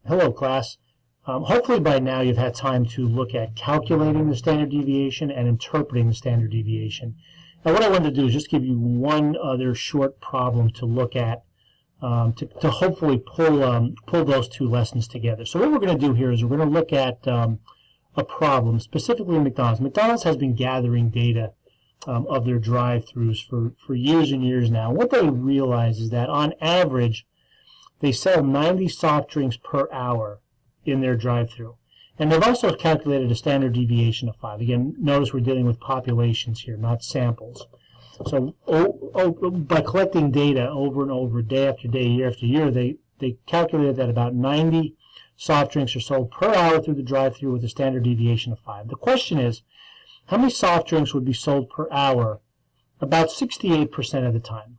Hello, class. Hopefully by now you've had time to look at calculating the standard deviation and interpreting the standard deviation. Now what I wanted to do is just give you one other short problem to look at to hopefully pull those two lessons together. So what we're going to do here is we're going to look at a problem, specifically McDonald's. McDonald's has been gathering data of their drive-thrus for years and years now. What they realize is that on average they sell 90 soft drinks per hour in their drive-thru. And they've also calculated a standard deviation of 5. Again, notice we're dealing with populations here, not samples. So by collecting data over and over, day after day, year after year, they calculated that about 90 soft drinks are sold per hour through the drive-thru with a standard deviation of 5. The question is, how many soft drinks would be sold per hour? About 68% of the time.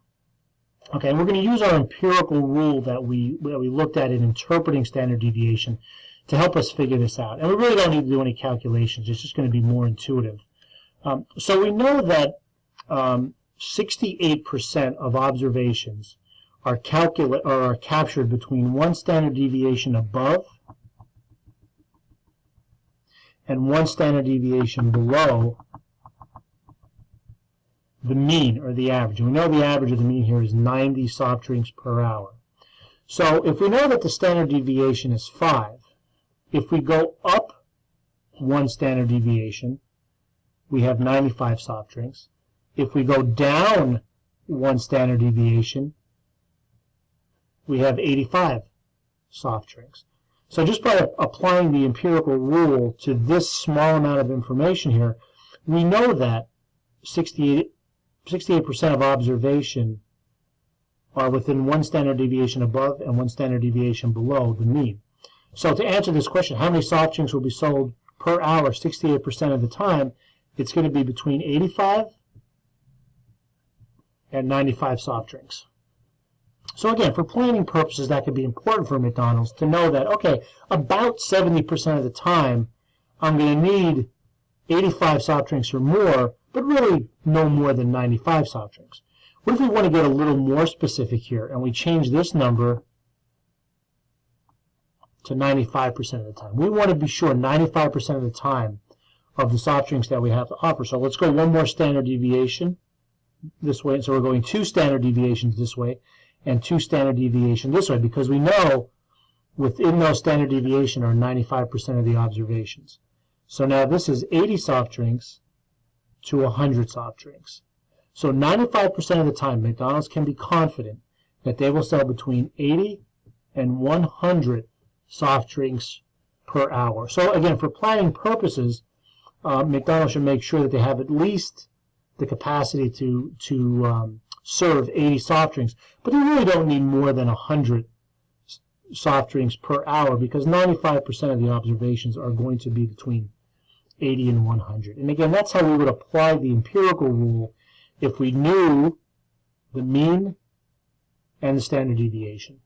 Okay, and we're going to use our empirical rule that we looked at in interpreting standard deviation to help us figure this out. And we really don't need to do any calculations. It's just going to be more intuitive. So we know that 68% of observations are captured between one standard deviation above and one standard deviation below the mean, or the average. And we know the average of the mean here is 90 soft drinks per hour. So if we know that the standard deviation is 5, if we go up one standard deviation, we have 95 soft drinks. If we go down one standard deviation, we have 85 soft drinks. So just by applying the empirical rule to this small amount of information here, we know that 68% of observation are within one standard deviation above and one standard deviation below the mean. So to answer this question, how many soft drinks will be sold per hour 68% of the time, it's going to be between 85 and 95 soft drinks. So again, for planning purposes, that could be important for McDonald's to know that, okay, about 70% of the time, I'm going to need 85 soft drinks or more, but really no more than 95 soft drinks. What if we want to get a little more specific here and we change this number to 95% of the time? We want to be sure 95% of the time of the soft drinks that we have to offer. So let's go one more standard deviation this way. So we're going 2 standard deviations this way and 2 standard deviations this way, because we know within those standard deviation are 95% of the observations. So now this is 80 soft drinks to 100 soft drinks. So 95% of the time, McDonald's can be confident that they will sell between 80 and 100 soft drinks per hour. So again, for planning purposes, McDonald's should make sure that they have at least the capacity to serve 80 soft drinks, but they really don't need more than 100 soft drinks per hour, because 95% of the observations are going to be between 80 and 100. And again, that's how we would apply the empirical rule if we knew the mean and the standard deviation.